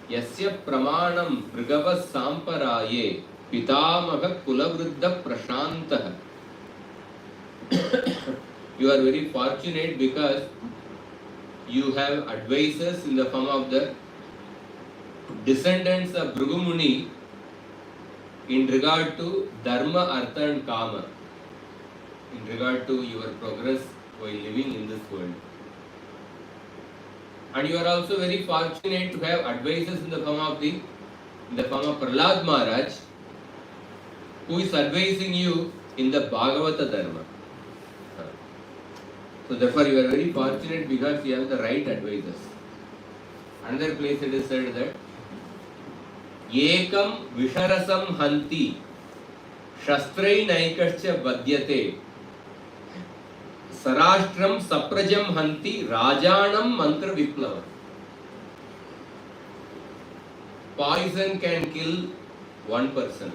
Yasya Pramanam Brigavas Samparaye Pitamaha Kulavruddha Prashantaha. You are very fortunate because you have advisors in the form of the descendants of Bhrigu Muni in regard to Dharma, Artha and Kama, in regard to your progress while living in this world. And you are also very fortunate to have advisors in the form of Prahlad Maharaj, who is advising you in the Bhagavata Dharma. So therefore you are very fortunate because you have the right advisors. Another place it is said that Ekam Visharasam Hanti Shastrai Naikascha Vadyate Sarashtram Saprajam Hanti Rajanam Mantra Viplava. Poison can kill one person.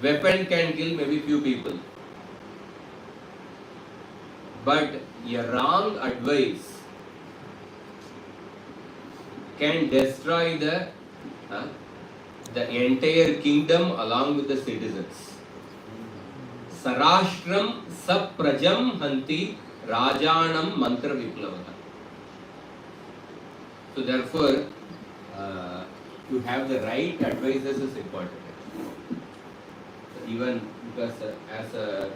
Weapon can kill maybe few people. But a wrong advice can destroy the entire kingdom along with the citizens. Sarashtram saprajam hanti rajanam mantra viplavaha. So therefore, to have the right advisors is important. Even because as a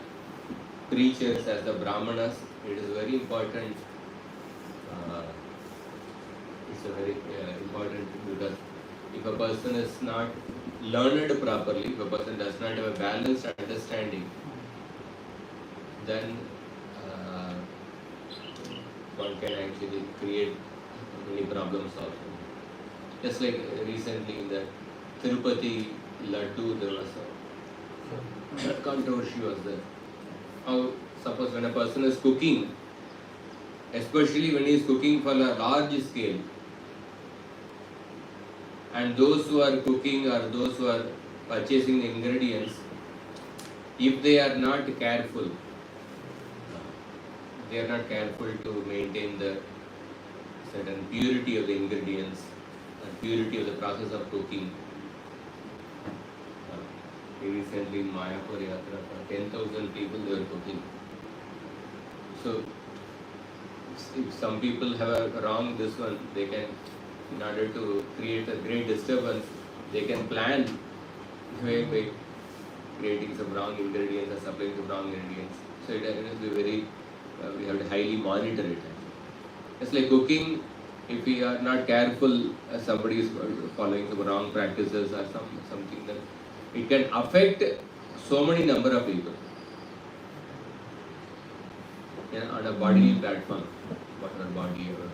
preachers, as the brahmanas, it is very important. It's a very important because if a person is not learned properly, if a person does not have a balanced understanding, then one can actually create many problems also. Just like recently in the Tirupati Laddu, there was a controversy was there. How suppose when a person is cooking, especially when he is cooking for a large scale, and those who are cooking or those who are purchasing the ingredients, if they are not careful, to maintain the certain purity of the ingredients and purity of the process of cooking. Recently in Mayapur Yatra, for 10,000 people they were cooking. So if some people have a wrong this one, they can, in order to create a great disturbance, they can plan by creating some wrong ingredients or supplying some wrong ingredients. So it has to be very, we have to highly monitor it. It's like cooking, if we are not careful, somebody is following some wrong practices or something, that it can affect so many number of people on a bodily platform, whatever body ever.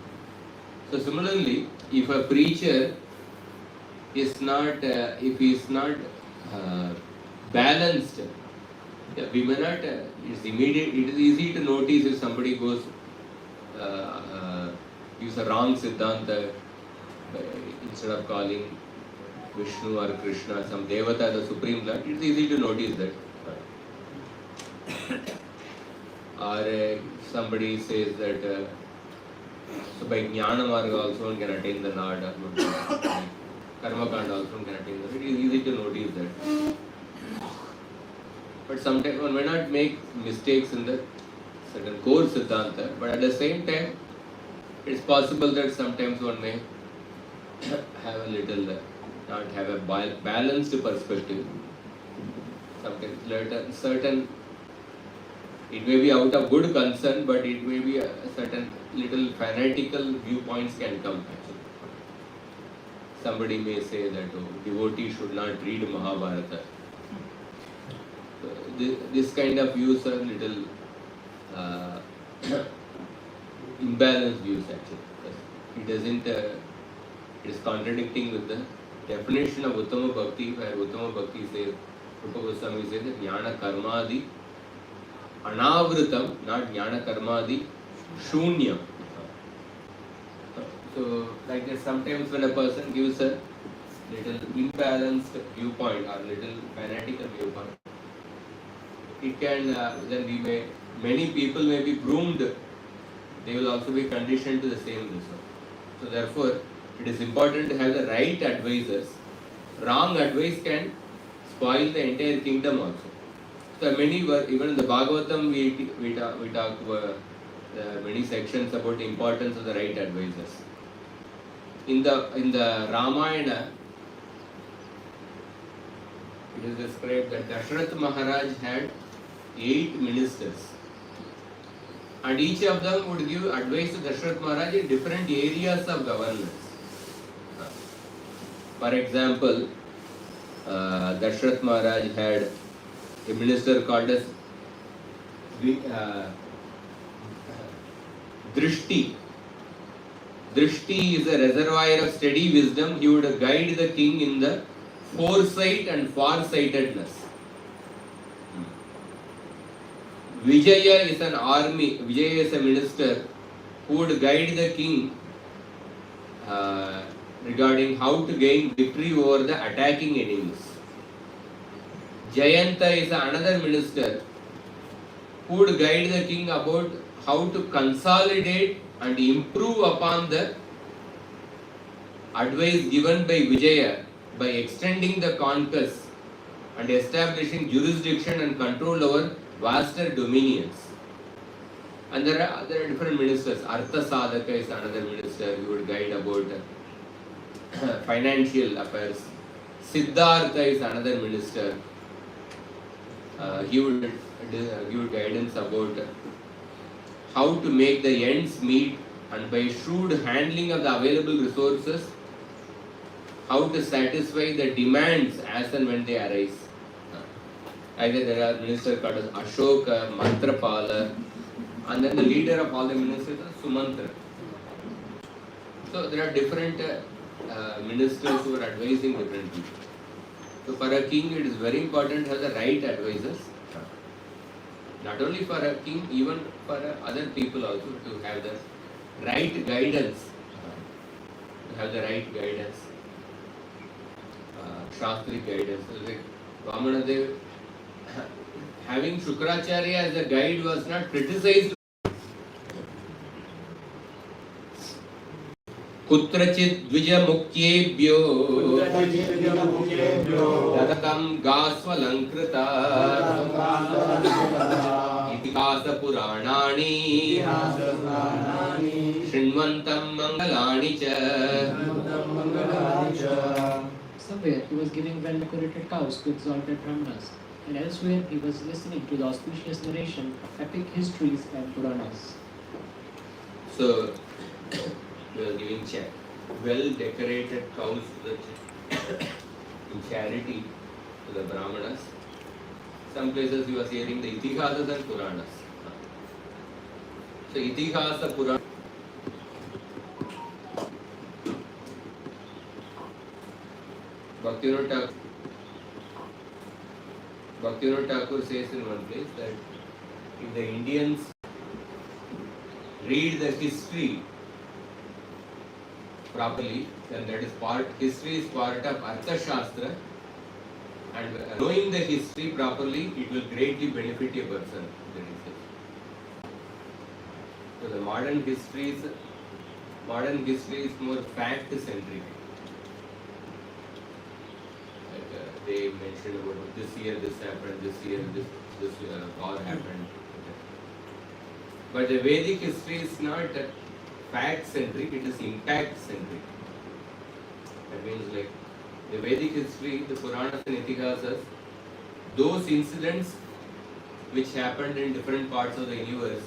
So similarly, if a preacher is not, if he is not balanced, we may not, it's immediate, it is easy to notice if somebody goes, use a wrong Siddhanta, instead of calling Vishnu or Krishna, some Devata, the Supreme Lord, it's easy to notice that. Or somebody says that so by Jnana Marga also one can attain the Lord, or Karma Kanda also one can attain the Lord. It is easy to notice that. But sometimes one may not make mistakes in the certain core Siddhanta, but at the same time, it's possible that sometimes one may have a little, not have a balanced perspective. Sometimes certain, it may be out of good concern, but it may be a certain little fanatical viewpoints can come actually. Somebody may say that devotee should not read Mahabharata. So this kind of views are little imbalanced views actually. It doesn't, it is contradicting with the definition of Uttama Bhakti, where Uttama Bhakti says, Rupa Goswami says that Jnana Karmadi Anavritam, not Jnana Karmadi Shunyam. So, like that, sometimes when a person gives a little imbalanced viewpoint or little fanatical viewpoint, it can, then many people may be groomed, they will also be conditioned to the same result. So, therefore, it is important to have the right advisors. Wrong advice can spoil the entire kingdom also. So many were, even in the Bhagavatam we talk about many sections about the importance of the right advisors. In the Ramayana, it is described that Dashrath Maharaj had 8 ministers, and each of them would give advice to Dashrath Maharaj in different areas of governance. For example, Dashrath Maharaj had a minister called as Drishti. Drishti is a reservoir of steady wisdom. He would guide the king in the foresight and farsightedness. Vijaya is an army. Vijaya is a minister who would guide the king regarding how to gain victory over the attacking enemies. Jayanta is another minister who would guide the king about how to consolidate and improve upon the advice given by Vijaya by extending the conquest and establishing jurisdiction and control over vaster dominions. And there are different ministers. Artha Sadhaka is another minister who would guide about financial affairs. Siddhartha is another minister. He would give guidance about how to make the ends meet and by shrewd handling of the available resources, how to satisfy the demands as and when they arise. Either there are ministers called as Ashoka, Mantrapala, and then the leader of all the ministers is Sumantra. So there are different ministers who are advising different people. So for a king, it is very important to have the right advisors. Not only for a king, even for other people also to have the right guidance. To have the right guidance. Shastri guidance. Like Vamanadev, having Shukracharya as a guide was not criticized. कुत्रचित् द्विजमुख्येभ्यो ददतं गास्वलङ्कृता इतिहासपुराणानि शृण्वन्तं मङ्गलानि च. Somewhere he was giving well-decorated cows to exalted brahmanas, and elsewhere he was listening to the auspicious narration of epic histories and Puranas. So, we are giving well-decorated cows to the in charity to the brahmanas. Some places you are hearing the itihasas and Puranas. So, itihasa Purana. Bhaktivinoda Thakur says in one place that if the Indians read the history properly, then that is history is part of Artha Shastra, and knowing the history properly, it will greatly benefit a person. So the modern history is more fact-centric. They mentioned about this year this happened, this year this war happened. But the Vedic history is not fact-centric, it is impact-centric. That means like the Vedic history, the Puranas and Itihasas, those incidents which happened in different parts of the universe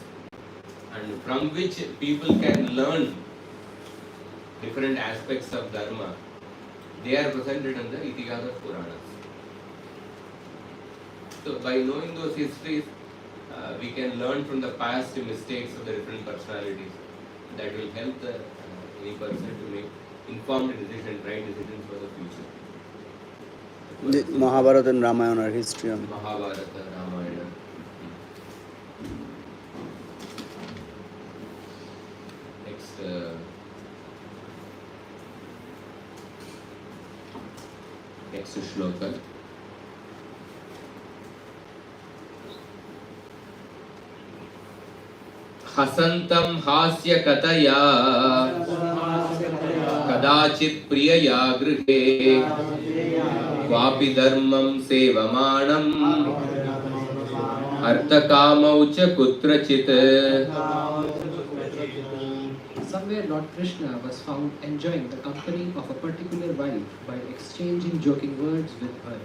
and from which people can learn different aspects of Dharma, they are presented in the Itihasas Puranas. So by knowing those histories, we can learn from the past mistakes of the different personalities. That will help any person to make informed decisions, right decisions for the future. The Mahabharata and Ramayana are history on Mahabharata, Ramayana. Next shloka. हसन्तं हास्य कथया कदाचित् प्रियया गृहे क्वापि धर्मं सेवमाणम् अर्थकामौ च कुत्रचित्. Somewhere Lord Krishna was found enjoying the company of a particular wife while exchanging joking words with her.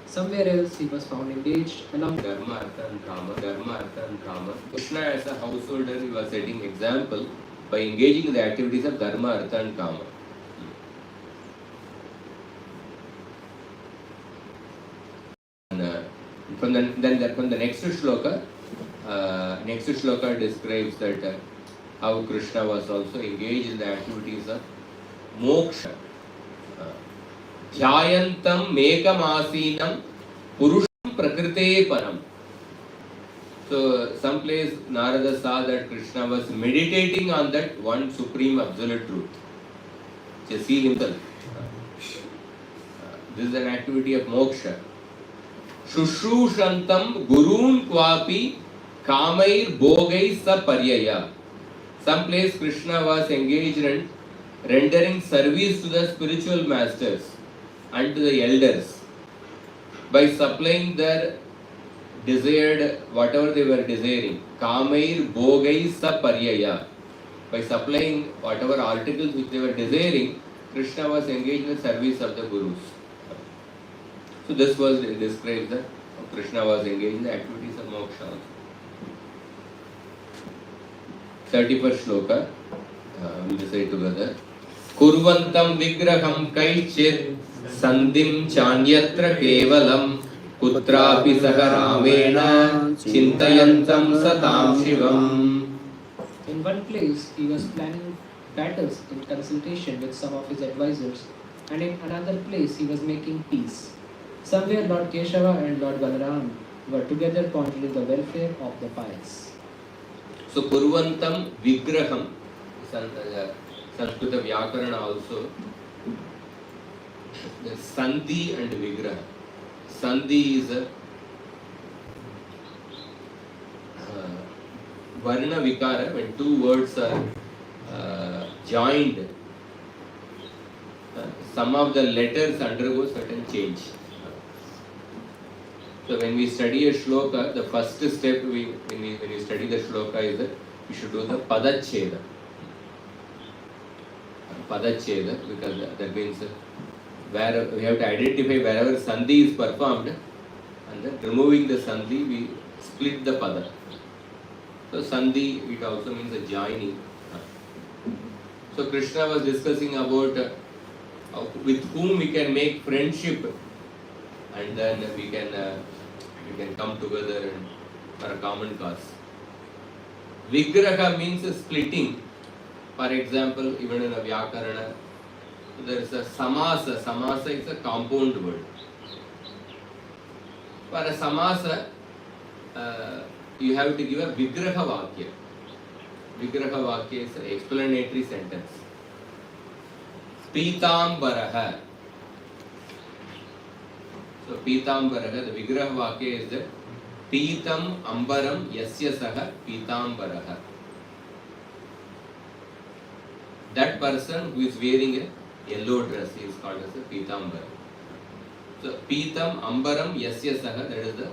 Somewhere else he was found engaged along Dharma, Artha and Kama. Krishna as a householder, he was setting example by engaging in the activities of Dharma, Artha and Kama. And, from the next shloka describes that how Krishna was also engaged in the activities of moksha. Dhyayantam mekamasinam purusham prakrite param. So, someplace Narada saw that Krishna was meditating on that one supreme absolute truth. just see himself. This is an activity of moksha. Shushrushantam gurun kwapi kamair bogai sa paryaya. Some place Krishna was engaged in rendering service to the spiritual masters and to the elders by supplying their desired whatever they were desiring. Kamair bogai sa paryaya. By supplying whatever articles which they were desiring, Krishna was engaged in the service of the gurus. So this was described that Krishna was engaged in the activities of moksha also. 31st shloka, we'll recite together. Kurvantam vigraham kaichit sandhim chanyatra kevalam kutrapi saha ramena chintayantam satam shivam. In one place, he was planning battles in consultation with some of his advisors, and in another place, he was making peace. Somewhere, Lord Keshava and Lord Balaram were together pointing to the welfare of the pious. So, Kurvantam Vigraham, Sanskrit Vyakarana also, the Sandhi and Vigraha. Sandhi is a Varna Vikara, when two words are joined, some of the letters undergo certain change. So when we study a shloka, the first step when you study the shloka is that you should do the padacheda. Padacheda, because that means where we have to identify wherever sandhi is performed, and then removing the sandhi, we split the pada. So sandhi, it also means a joining. So Krishna was discussing about with whom we can make friendship, and then we can come together and for a common cause. Vigraha means splitting. For example, even in a Vyakarana, there is a samasa. Samasa is a compound word. For a samasa, you have to give a Vigraha Vakya. Vigraha Vakya is an explanatory sentence. Pitambaraha. So Pitambaraha, the Vigraha Vakya is that Pitam Ambaram Yasya Saha Pitambaraha. That person who is wearing a yellow dress is called as a Pitambara. So Pitam Ambaram Yasya Saha, that is the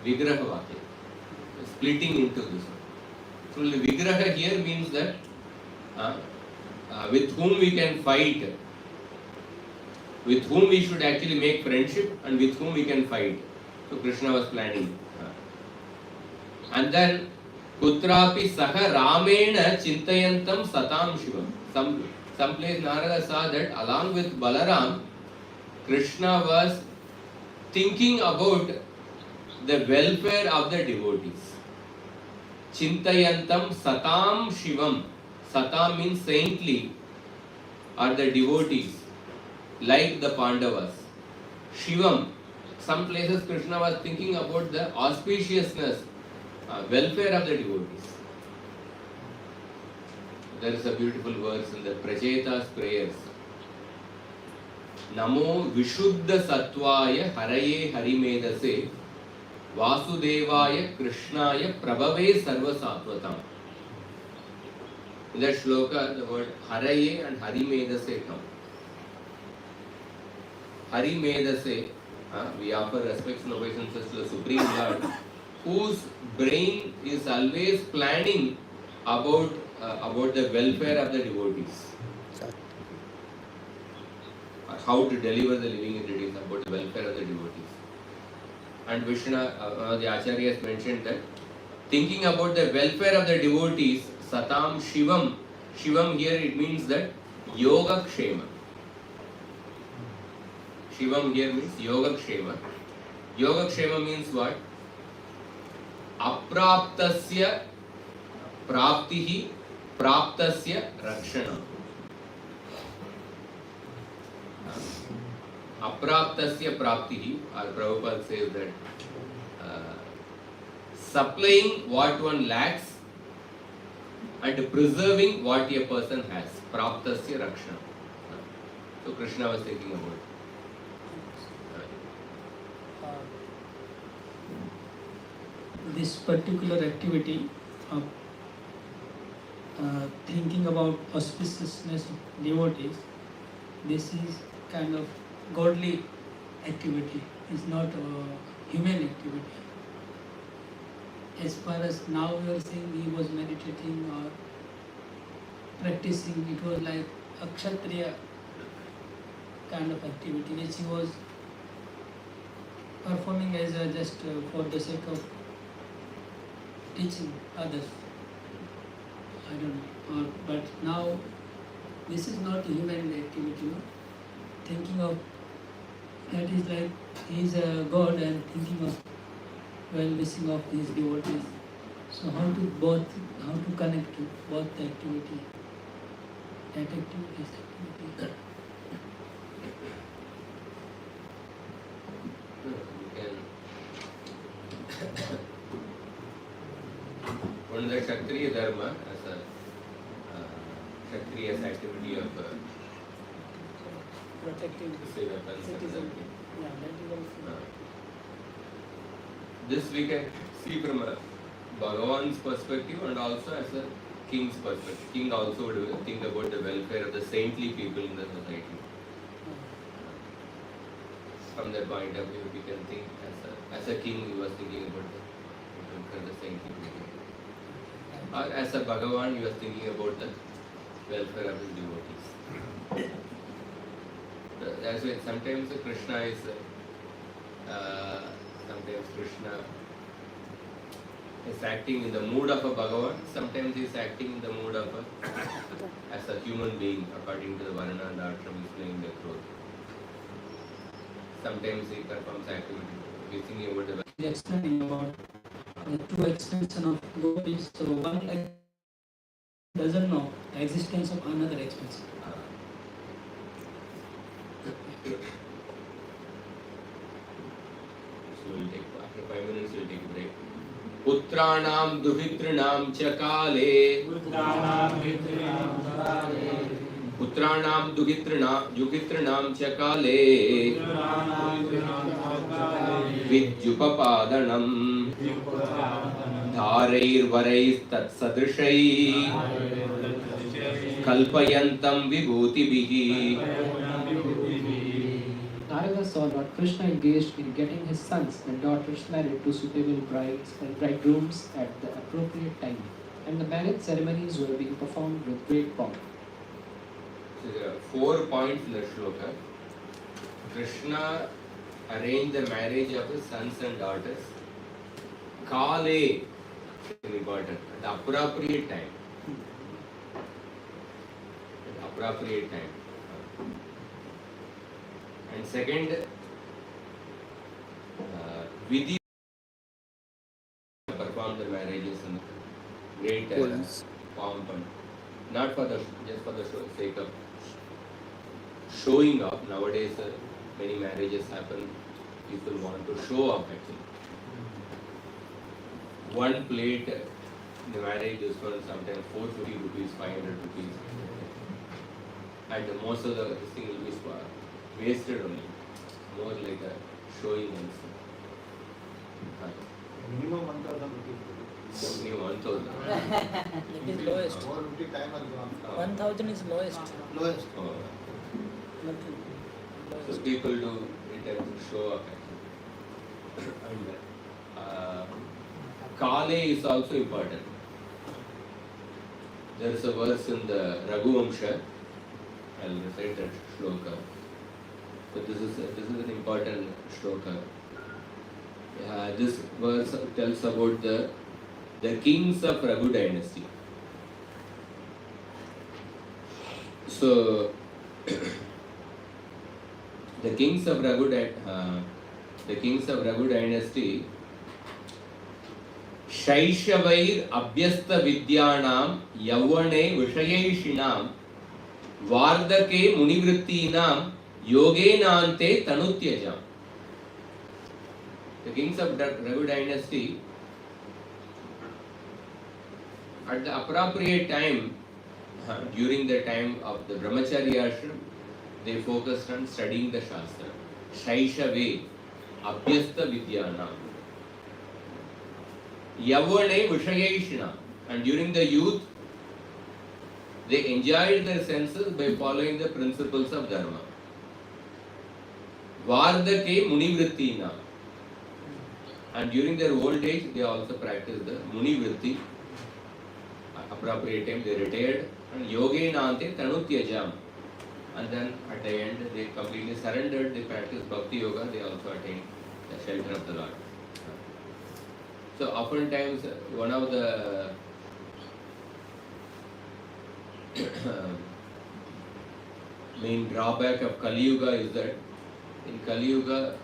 Vigraha Vakya. Splitting into this one. So the Vigraha here means that with whom we can fight, with whom we should actually make friendship, and with whom we can fight. So Krishna was planning. And then Kutrapi Saha Ramena Chintayantam Satam Shivam. Some place Narada saw that along with Balaram, Krishna was thinking about the welfare of the devotees. Chintayantam Satam Shivam. Satam means saintly, or the devotees, like the Pandavas. Shivam. Some places Krishna was thinking about the auspiciousness, welfare of the devotees. There is a beautiful verse in the Prajeta's prayers. Namo Vishuddha Sattvaya Haraye Harimedase Vasudevaya Krishnaya Prabhave Sarva Sattvatam. In that shloka, the word Haraye and Harimedase come. Harimedase, we offer respects and obeisances to the Supreme Lord, whose brain is always planning about the welfare of the devotees. How to deliver the living entities, about the welfare of the devotees. And Vishnu, the Acharyas mentioned that thinking about the welfare of the devotees, Satam Shivam. Shivam here it means that Yoga Kshema. Shivam here means Yoga Kshema. Yoga Kshema means what? Apraptasya Praptihi Praptasya Rakshana. Apraptasya Praptihi, our Prabhupada says that supplying what one lacks and preserving what a person has. Praptasya Rakshana. So Krishna was thinking about it. This particular activity of thinking about auspiciousness of devotees, this is kind of godly activity, is not a human activity. As far as now we are saying he was meditating or practicing, it was like a kshatriya kind of activity which he was performing as a just for the sake of teaching others. I don't know. But now this is not human activity, no? Thinking of that is like he is a god and thinking of well-wishing of his devotees. So how to connect to both the activity, that activity, this activity. One of the Kshatriya Dharma as a Kshatriya's activity of Protecting say weapons. citizen. Yeah, that is also. This we can see from a Bhagavan's perspective and also as a king's perspective. King also would think about the welfare of the saintly people in the society. From that point of view, we can think as a king, he was thinking about the welfare of the saintly people. Or as a Bhagavan, he was thinking about the welfare of his devotees. That's why sometimes Krishna is acting in the mood of a Bhagavan, sometimes he is acting in the mood of as a human being according to the Varna and Ashram, he is playing the role. Sometimes he performs activity, he is thinking about the Explaining about the true extension of God is so one doesn't know the existence of another extension. So we'll take after 5 minutes we'll take a break. Putranam duhitrinam chakale Putranam duhitrinam chakale Vidyupapadanam Dharair varais tat sadrishai Kalpayantam vibhutibihi. Narada saw Lord Krishna engaged in getting his sons and daughters married to suitable brides and bridegrooms at the appropriate time, and the marriage ceremonies were being performed with great pomp. So there are 4 points in the shloka. Krishna arranged the marriage of his sons and daughters. Kale is important. At the appropriate time. Appropriate time. And second, Vidhi perform the marriages in great pomp and not for the just for the sake of showing off. Nowadays, many marriages happen. People want to show off actually. One plate, the marriage is for sometimes 450 rupees, 500 rupees. And most of the thing will be wasted only. More like a showing and stuff. Minimum 1,000 rupees. Only 1,000. It is lowest. More rupee time has gone. 1,000 is lowest. Lowest. Oh. Nothing. So people do it as a show off actually. And Kale is also important. There is a verse in the Raghuvamsha. I'll recite that shloka. So this is an important shloka. This verse tells about the kings of Raghu dynasty. So the kings of Raghu dynasty, Shaishavair Abhyasta Vidyanam Yavane Vishayaishinam Vardake Munivrittinam Yogenante Tanutyajam. The kings of Raghu dynasty, at the appropriate time, during the time of the Brahmacharya ashram, they focused on studying the Shastra. Shaishave, Abhyasta Vidyana. Yavane Vishayeshina. And during the youth, they enjoyed their senses by following the principles of Dharma. Vardake Munivrittina. And during their old age, they also practiced the Munivritti. Appropriate time, they retired. And Yogenante Tanutyajam. And then at the end, they completely surrendered. They practiced Bhakti Yoga. They also attained the shelter of the Lord. So oftentimes, one of the main drawback of Kali Yuga is that in Kali Yuga,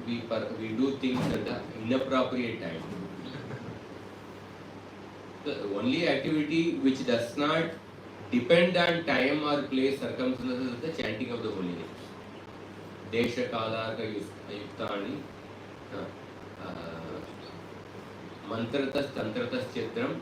we do things at the inappropriate time. The only activity which does not depend on time or place circumstances is the chanting of the holy names. Desha Kalarka Yuktani Mantratas Tantratas Chitram